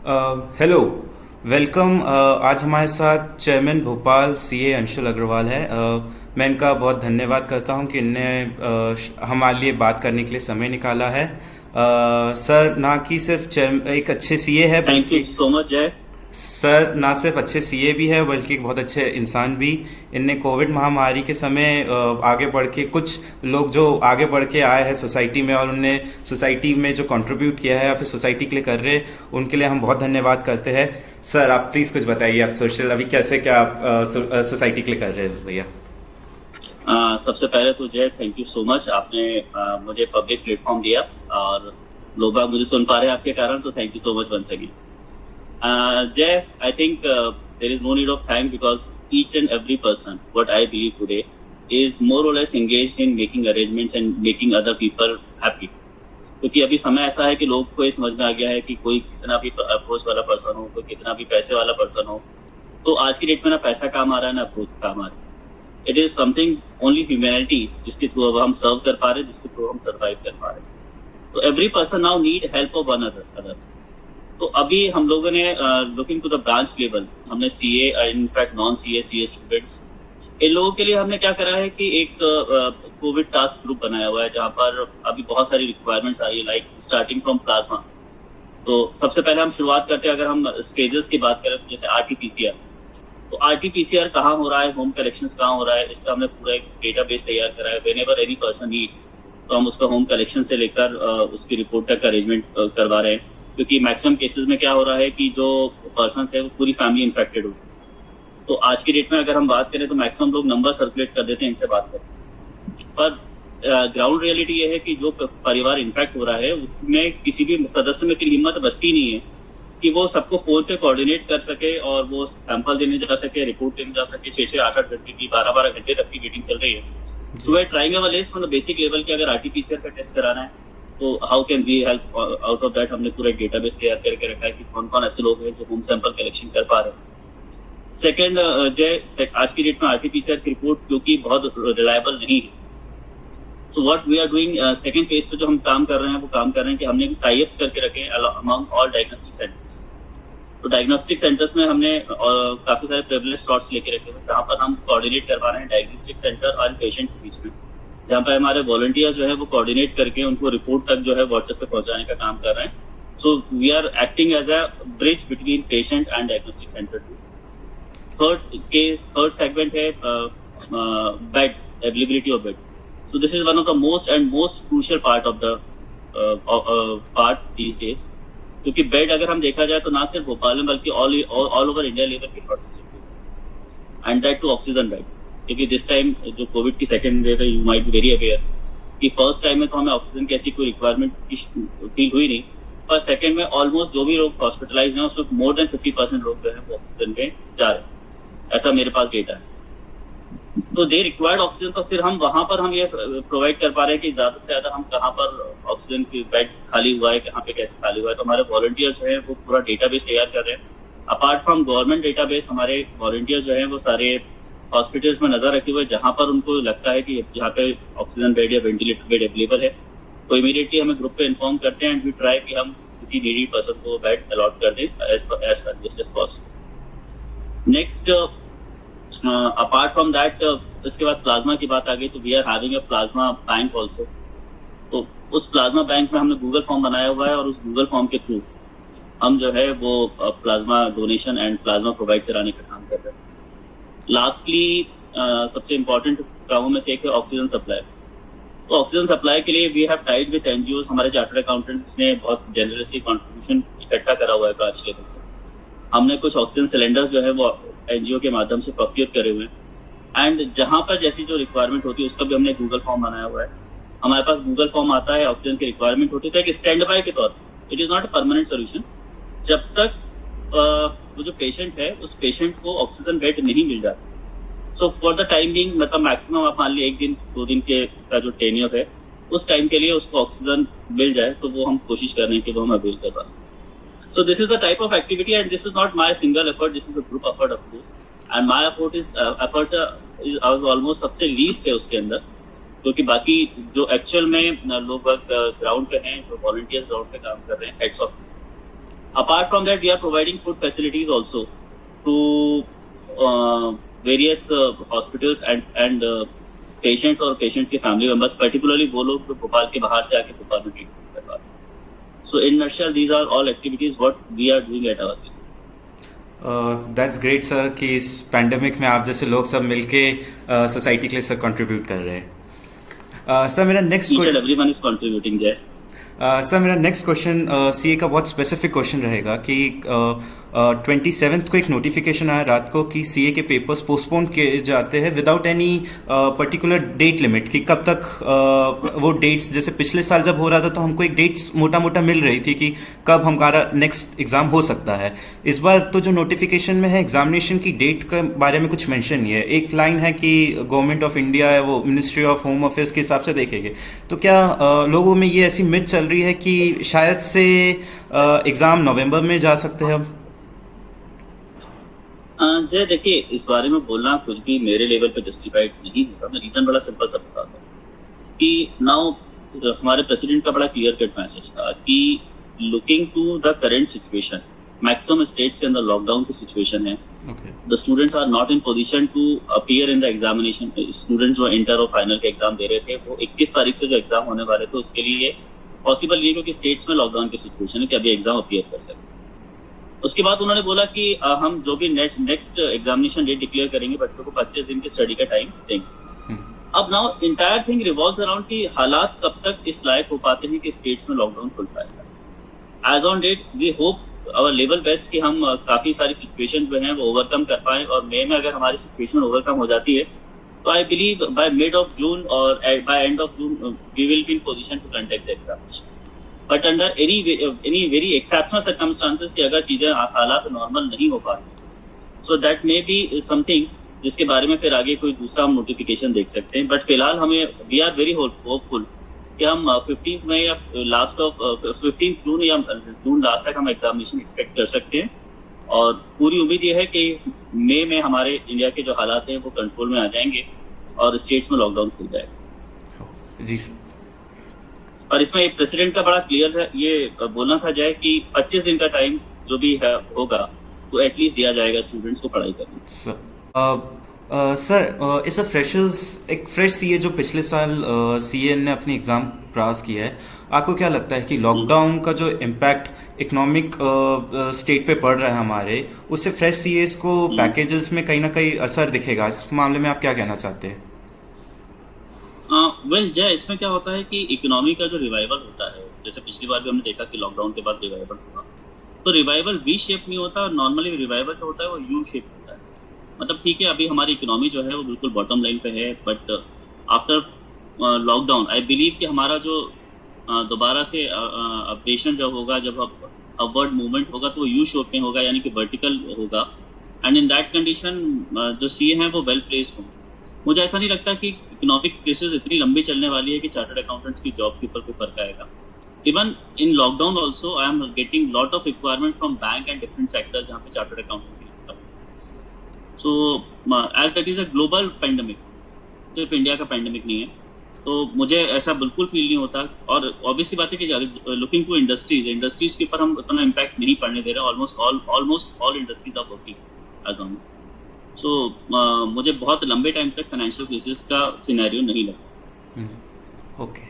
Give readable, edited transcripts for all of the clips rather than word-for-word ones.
Hello, welcome. आज हमारे साथ चेयरमैन भोपाल सीए अंशुल अग्रवाल है। मैं इनका बहुत धन्यवाद करता हूं कि इनने हमारे लिए बात करने के लिए समय निकाला है। सर ना कि सिर्फ एक अच्छे सीए है, थैंक यू बल्कि सो मच जय। सर ना सिर्फ अच्छे सीए भी है, बल्कि एक बहुत अच्छे इंसान भी। इनने कोविड महामारी के समय आगे बढ़ के, कुछ लोग जो आगे बढ़ के आए हैं सोसाइटी में, और उनने सोसाइटी में जो कंट्रीब्यूट किया है या फिर सोसाइटी के लिए कर रहे हैं, उनके लिए हम बहुत धन्यवाद करते हैं। सर आप प्लीज़ कुछ बताइए, आप सोशल अभी कैसे क्या आप सोसाइटी के लिए कर रहे हैं भैया? सबसे पहले तो जय थैंक यू सो मच, आपने मुझे पब्लिक प्लेटफॉर्म दिया और लोग बाग मुझे सुन पा रहे हैं आपके कारण, so thank you so much once again. Jai, I think there is no need of thank because each and every person what I believe today is more और less engaged in making arrangements and making other people happy. क्योंकि अभी समय ऐसा है कि लोग को ये समझ में आ गया है कि कोई कितना भी अप्रोच वाला पर्सन हो, कोई कितना भी पैसे वाला पर्सन हो, तो आज की डेट में ना पैसा काम आ रहा है ना अप्रोच काम आ रहा है। It is something only humanity जिसके थ्रू अब हम सर्व कर पा रहे हैं, जिसके थ्रू हम सर्वाइव कर पा रहे हैं। तो every person now need help of one other. तो अभी हम लोगों ने looking to the branch level, हमने CA in fact non CA CA students, इन लोगों के लिए हमने क्या करा है कि एक कोविड टास्क ग्रुप बनाया हुआ है जहां पर अभी बहुत सारी रिक्वायरमेंट्स आ रही है, लाइक स्टार्टिंग फ्रॉम प्लाज्मा। तो सबसे पहले हम शुरुआत करते हैं, अगर हम स्टेजेस की बात करें, जैसे आरटीपीसीआर। तो आरटीपीसीआर कहाँ हो रहा है, होम कलेक्शंस कहाँ हो रहा है, इसका हमने पूरा एक डेटाबेस तैयार करा है। व्हेनेवर एनी पर्सन नीड, तो हम उसका होम कलेक्शन से लेकर उसकी रिपोर्ट तक का अरेंजमेंट करवा रहे हैं। क्योंकि मैक्सिमम केसेस में क्या हो रहा है कि जो पर्सन है वो पूरी फैमिली इन्फेक्टेड हो। तो आज की डेट में अगर हम बात करें तो मैक्सिमम लोग नंबर सर्कुलेट कर देते हैं इनसे बात करें, पर ग्राउंड रियलिटी ये है कि जो परिवार इन्फेक्ट हो रहा है उसमें किसी भी सदस्य में इतनी हिम्मत बचती नहीं है कि वो सबको फोन से कोऑर्डिनेट कर सके और वो सैंपल देने जा सके, रिपोर्ट देने जा सके। 6-8 घंटे की, 12-12 घंटे तक की मीटिंग चल रही है। So we trying our best from the basic level कि अगर आरटीपीसीआर का टेस्ट कराना है तो how can we help. Out of that हमने पूरा डेटाबेस तैयार करके रखा है कि कौन कौन ऐसे लोग हैं जो होम सैंपल कलेक्शन कर पा रहे हैं। सेकेंड, जय, आज की डेट में आरटीपीसीआर की रिपोर्ट क्योंकि बहुत रिलायबल नहीं है, तो what we are doing, second phase पे जो हम काम कर रहे हैं वो काम कर रहे हैं कि हमने टाई अप्स करके रखे हैं अमंग ऑल डायग्नोस्टिक सेंटर्स। तो डायग्नोस्टिक सेंटर्स में हमने काफी सारे प्रिविलेज स्लॉट्स लेके रखे हुए, जहाँ पर हम कोऑर्डिनेट करवा रहे हैं डायग्नोस्टिक सेंटर और पेशेंट के बीच में, जहाँ पर हमारे वॉलंटियर्स जो है वो कोऑर्डिनेट करके उनको रिपोर्ट तक जो है व्हाट्सएप पे पहुंचाने का काम कर रहे हैं। So we are acting as a bridge between patient and diagnostic centre too. Third segment है bed, availability of bed. So this is one of the most crucial part of the part these days, क्योंकि bed अगर हम देखा जाए तो ना सिर्फ भोपाल में बल्कि ऑल ओवर इंडिया लेवल की शॉर्टेज है, and that too oxygen bed. क्योंकि दिस टाइम जो कोविड की सेकंड वेव है, you might be very aware कि फर्स्ट टाइम में तो हमें ऑक्सीजन की ऐसी कोई रिक्वायरमेंट फील हुई नहीं, पर सेकंड में ऑलमोस्ट जो भी लोग हॉस्पिटलाइज हैं उसमें मोर देन 50% लोग जो है वो ऑक्सीजन पे जा रहे हैं, ऐसा मेरे पास डेटा है। तो दे रिक्वायर्ड ऑक्सीजन, तो फिर हम वहां पर हम ये प्रोवाइड कर पा रहे हैं कि ज्यादा से ज्यादा हम कहाँ पर ऑक्सीजन की बेड खाली हुआ है, कहाँ पे कैसे खाली हुआ है। तो हमारे वॉलंटियर जो है वो पूरा डेटाबेस तैयार कर रहे हैं। अपार्ट फ्रॉम गवर्नमेंट डेटाबेस, हमारे वॉलंटियर जो है वो सारे हॉस्पिटल्स में नजर रखे हुए, जहाँ पर उनको लगता है कि यहाँ पे ऑक्सीजन बेड या वेंटिलेटर बेड अवेलेबल है, तो इमीडिएटली हमें ग्रुप पे इन्फॉर्म करते हैं एंड वी ट्राई कि हम किसी नीडी पर्सन को बेड अलॉट कर दें as earliest as possible. Next, apart from that, इसके बाद प्लाज्मा की बात आ गई, तो we are having a plasma bank also. तो उस प्लाज्मा बैंक में हमने गूगल फॉर्म बनाया हुआ है और उस गूगल फॉर्म के थ्रू हम जो है वो plasma donation and plasma provide कराने का काम कर रहे हैं। लास्टली, सबसे इम्पोर्टेंट कामों में से एक है ऑक्सीजन सप्लाई। तो ऑक्सीजन सप्लाई के लिए we have tied with NGOs. हमारे चार्टर्ड अकाउंटेंट्स ने बहुत जेनरसली कॉन्ट्रीब्यूशन इकट्ठा करा हुआ है ब्रांच लेवल पर। हमने कुछ ऑक्सीजन सिलेंडर्स जो है वो एनजीओ के माध्यम से प्रोक्योर करे हुए हैं, एंड जहां पर जैसी जो रिक्वायरमेंट होती है उसका भी हमने गूगल फॉर्म बनाया हुआ है। हमारे पास गूगल फॉर्म आता है, ऑक्सीजन की रिक्वायरमेंट होती है तो एक स्टैंड बाय के तौर पर, it is not a permanent solution. जब तक वो जो पेशेंट है उस पेशेंट को ऑक्सीजन बेड नहीं मिल जाता, so for the time being, मतलब मैक्सिमम आप मान लीजिए 1 दिन 2 दिन के का जो टेन्योर है उस टाइम के लिए उसको ऑक्सीजन मिल जाए, तो वो हम कोशिश कर रहे हैं कि वो हम अवेल कर पा सकें। So this is the type of activity, and this is not my single effort. This is a group effort of course, and my effort is efforts is I was almost सबसे least है उसके अंदर, क्योंकि बाकी जो actual में लोग ground पे हैं, जो वॉलंटियर्स ग्राउंड पे काम कर रहे हैं, heads of. Apart from that, we are providing food facilities also to various hospitals and patients और patients के family members, particularly वो लोग जो भोपाल के बाहर से आके भोपाल में treatment करवा रहे हैं. So in nutshell, these are all activities what we are doing at our clinic. That's great sir कि इस पैंडमिक में आप जैसे लोग सब मिलके सोसाइटी के लिए सब कंट्रीब्यूट कर रहे हैं. सर मेरा next Each and everyone is contributing there. Sir मेरा नेक्स्ट क्वेश्चन सीए का बहुत स्पेसिफिक क्वेश्चन रहेगा कि 27th को एक नोटिफिकेशन आया रात को कि सीए के पेपर्स पोस्टपोन किए जाते हैं without any particular date limit कि कब तक वो डेट्स, जैसे पिछले साल जब हो रहा था तो हमको एक डेट्स मोटा मोटा मिल रही थी कि कब हमारा नेक्स्ट एग्जाम हो सकता है. इस बार तो जो नोटिफिकेशन में है एग्जामिनेशन की डेट के बारे में कुछ मेंशन नहीं है. एक लाइन है कि गवर्नमेंट ऑफ इंडिया है वो मिनिस्ट्री ऑफ होम अफेयर्स के हिसाब से देखेंगे. तो क्या लोगों में ये ऐसी मिथ चल रही है कि शायद से एग्जाम नवंबर में जा सकते हैं अब? जय देखिए, इस बारे में बोलना कुछ भी मेरे लेवल पे जस्टिफाइड नहीं होगा. मैं रीजन बड़ा सिंपल सा बताता हूँ कि नाउ हमारे प्रेसिडेंट का बड़ा क्लियर कट मैसेज था कि looking to the current situation, maximum states के अंदर लॉकडाउन की सिचुएशन है. The students are not in position to appear in the examination. Students जो इंटर और फाइनल के एग्जाम दे रहे थे वो 21 तारीख से जो एग्जाम होने वाले थे उसके लिए पॉसिबल नहीं, क्योंकि स्टेट्स में लॉकडाउन की सिचुएशन है कि अभी एग्जाम अपीयर कर सकते. उसके बाद उन्होंने बोला कि हम जो भी नेक्स्ट एग्जामिनेशन डेट डिक्लेयर करेंगे बच्चों को 25 दिन की स्टडी का टाइम देंगे. अब now entire thing revolves around कि हालात कब तक इस लायक हो पाते हैं कि स्टेट्स में लॉकडाउन खुल पाएगा. As on date we hope our level best कि हम काफी सारी सिचुएशन जो हैं वो ओवरकम कर पाए, और मई में अगर हमारी सिचुएशन ओवरकम हो जाती है तो I believe by mid of June और by end of June we will be in position to conduct the examination. But under any very exceptional circumstances कि अगर चीजें हालात नॉर्मल नहीं हो पा रही, so that may be something जिसके बारे में फिर आगे कोई दूसरा हम नोटिफिकेशन देख सकते हैं. बट फिलहाल हमें वी आर वेरी होपफुल कि हम 15 मई या लास्ट ऑफ 15 जून या जून लास्ट तक हम एग्जामिनेशन एक्सपेक्ट कर सकते हैं. और पूरी उम्मीद ये है कि मई में हमारे इंडिया के जो हालात हैं वो कंट्रोल में आ जाएंगे और स्टेट्स में लॉकडाउन खुल जाएगा. जी सर. और इसमें प्रेसिडेंट का बड़ा क्लियर है ये बोलना था जाए कि 25 दिन का टाइम जो भी है होगा तो एटलीस्ट दिया जाएगा स्टूडेंट्स को पढ़ाई करने. सर इस फ्रेशर्स एक फ्रेश सीए जो पिछले साल सीए ने अपनी एग्जाम पास किया है, आपको क्या लगता है कि लॉकडाउन का जो इम्पैक्ट इकोनॉमिक स्टेट पे पड़ रहा है हमारे, उससे फ्रेश सीएस को पैकेजेस में कहीं ना कहीं असर दिखेगा? इस मामले में आप क्या कहना चाहते हैं? वेल जय, इसमें क्या होता है कि इकोनॉमी का जो रिवाइवल होता है, जैसे पिछली बार भी हमने देखा कि लॉकडाउन के बाद रिवाइवल हुआ, तो रिवाइवल वी शेप नहीं होता. और नॉर्मली रिवाइवल जो होता है वो यू शेप होता है. मतलब ठीक है अभी हमारी इकोनॉमी जो है वो बिल्कुल बॉटम लाइन पे है, but after lockdown I believe कि हमारा जो दोबारा से अपडेशन जब होगा, जब अपवर्ड मूवमेंट होगा तो वो यू शेप में होगा, यानी कि वर्टिकल होगा. एंड इन दैट कंडीशन जो सीए हैं वो वेल प्लेस्ड होंगे. मुझे ऐसा नहीं लगता कि इकोनॉमिक क्राइसिस इतनी लंबी चलने वाली है कि चार्टर्ड अकाउंटेंट्स की जॉब के ऊपर कोई फर्क आएगा. Even in lockdown also I am getting lot of requirement from bank and different sectors जहाँ पे चार्टर्ड अकाउंटेंट की job. So as that is a global pandemic, सिर्फ इंडिया का पेंडेमिक नहीं है, तो मुझे ऐसा बिल्कुल फील नहीं होता. और ऑब्वियसली बात है कि लुकिंग टू इंडस्ट्रीज के ऊपर हम उतना इम्पैक्ट नहीं पड़ने दे रहे. Almost all industries are working as on. So मुझे बहुत लंबे टाइम तक फाइनेंशियल क्राइसिस का सिनेरियो नहीं लगा. ओके.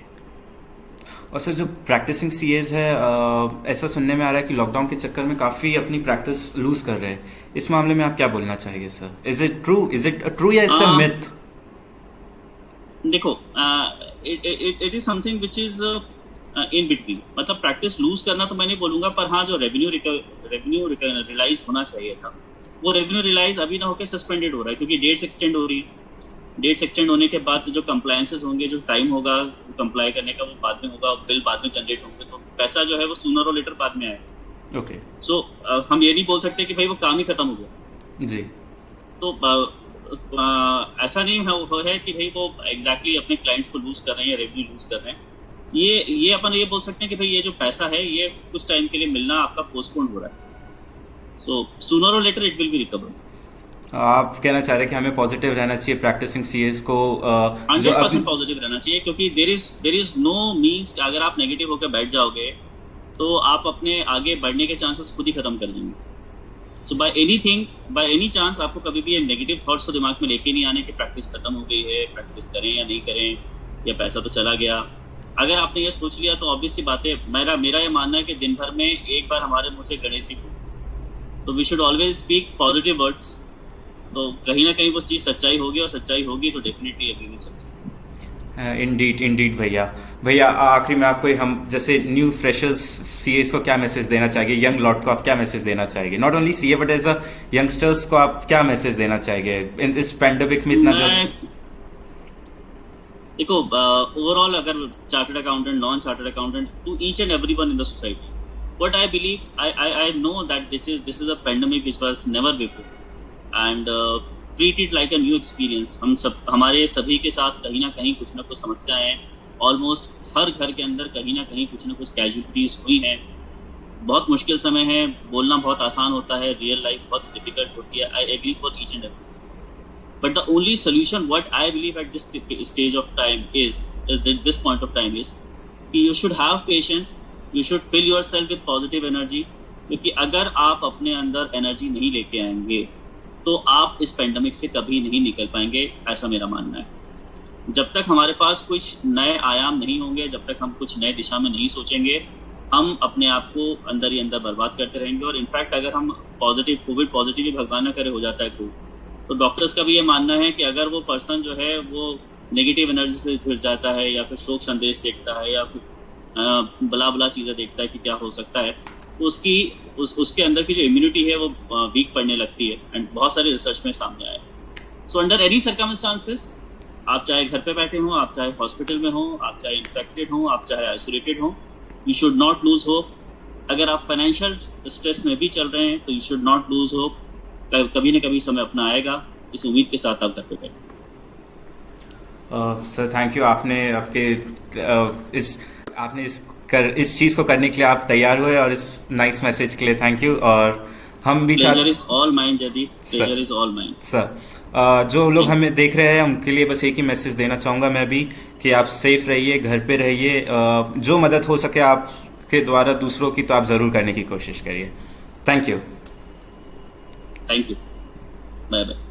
और सर जो प्रैक्टिसिंग सीएज है, ऐसा सुनने में आ रहा है कि लॉकडाउन के चक्कर में काफ़ी अपनी प्रैक्टिस लूज कर रहे हैं. इस मामले में आप क्या बोलना चाहेंगे सर? इज इट ट्रू या इट्स अ मिथ? देखो, it is something which is in between. मतलब प्रैक्टिस लूज करना तो मैं नहीं बोलूंगा, पर हाँ जो रेवेन्यू रियलाइज होना चाहिए था वो रेवेन्यू रियलाइज अभी ना होकर सस्पेंडेड हो रहा है, क्योंकि डेट्स एक्सटेंड हो रही है. डेट्स एक्सटेंड होने के बाद जो कंप्लायंसेस होंगे, जो टाइम होगा कंप्लाई करने का वो बाद में होगा, बिल बाद में जनरेट होंगे, तो पैसा जो है वो सूनर और लेटर बाद में आएगा. ओके. सो हम ये नहीं बोल सकते कि भाई वो काम ही खत्म हो गया जी. तो ऐसा नहीं है कि भाई वो एग्जैक्टली अपने क्लाइंट्स को लूज कर रहे हैं या रेवेन्यू लूज कर रहे हैं. ये अपन ये बोल सकते हैं कि भाई ये जो पैसा है ये कुछ टाइम के लिए मिलना आपका पोस्टपोन हो रहा है. सो सूनर और later it will be recovered. आप कहना चाह रहे हैं कि हमें पॉजिटिव रहना चाहिए प्रैक्टिसिंग सीएस को? 100% पॉजिटिव रहना चाहिए, क्योंकि देयर इज नो मींस कि अगर आप नेगेटिव होकर बैठ जाओगे तो आप अपने आगे बढ़ने के चांसेस खुद ही खत्म कर देंगे। सो बाय एनी चांस आपको कभी भी ये नेगेटिव थॉट्स को दिमाग में लेके नहीं आने कि प्रैक्टिस खत्म हो गई है, प्रैक्टिस करें या नहीं करें, या पैसा तो चला गया। अगर आपने ये सोच लिया तो ऑब्वियस सी बात है, मेरा ये मानना है कि दिन भर में एक बार हमारे मुंह से गणेश जी को, तो we should always speak positive words. तो कहीं ना कहीं वो चीज़ सच्चाई होगी, और सच्चाई होगी तो definitely every will succeed. Indeed भैया आखिरी में आपको हम जैसे न्यू फ्रेशर्स सीएस को क्या मैसेज देना चाहिए, यंग लॉट को आप क्या मैसेज देना चाहेंगे, not only CA but as a youngsters को आप क्या मैसेज देना चाहेंगे इन इस पैंडेमिक में इतना जब? देखो, ओवरऑल अगर chartered accountant, non chartered accountant, to each and everyone in the society, what I believe, I know that this is a pandemic which was never before, and treat it like a new experience। हमारे सभी के साथ कहीं ना कहीं कुछ ना कुछ समस्याएं हैं। ऑलमोस्ट हर घर के अंदर कहीं ना कुछ कैजुअलिटीज हुई हैं। बहुत मुश्किल समय है, बोलना बहुत आसान होता है, रियल लाइफ बहुत डिफिकल्ट होती है। I agree for each and every, but the only solution what I believe at this stage of time is this point of time is कि you should have patience, you should fill yourself with positive energy. क्योंकि अगर आप अपने अंदर energy नहीं लेके आएंगे तो आप इस पेंडेमिक से कभी नहीं निकल पाएंगे, ऐसा मेरा मानना है। जब तक हमारे पास कुछ नए आयाम नहीं होंगे, जब तक हम कुछ नए दिशा में नहीं सोचेंगे, हम अपने आप को अंदर ही अंदर बर्बाद करते रहेंगे। और इनफैक्ट अगर हम कोविड पॉजिटिव ही भगवान न करे हो जाता है तो डॉक्टर्स का भी ये मानना है कि अगर वो पर्सन जो है वो नेगेटिव एनर्जी से घिर जाता है, या फिर शोक संदेश देखता है, या फिर बला चीज़ें देखता है कि क्या हो सकता है, तो उसके अंदर की जो इम्यूनिटी है वो वीक पड़ने लगती है। एंड बहुत सारे रिसर्च में सामने आया। सो अंडर एनी सर्कमस्टांसेस, आप चाहे घर पे बैठे हों, आप चाहे हॉस्पिटल में हों, आप चाहे इन्फेक्टेड हों, आप चाहे आइसोलेटेड हों, you should not lose hope. अगर आप फाइनेंशियल स्ट्रेस में भी चल रहे हैं तो you should not lose hope. कभी न कभी समय अपना आएगा, इस उम्मीद के साथ आप घर पे बैठे। सर थैंक यू, आपने इस चीज़ को करने के लिए आप तैयार हुए, और इस नाइस मैसेज के लिए थैंक यू। और हम भी pleasure is all mine Jaideep, pleasure is all mine. Sir जो लोग हमें देख रहे हैं उनके लिए बस एक ही मैसेज देना चाहूँगा मैं भी, कि आप सेफ रहिए, घर पे रहिए, जो मदद हो सके आपके द्वारा दूसरों की तो आप ज़रूर करने की कोशिश करिए। Thank you. Thank you, bye bye.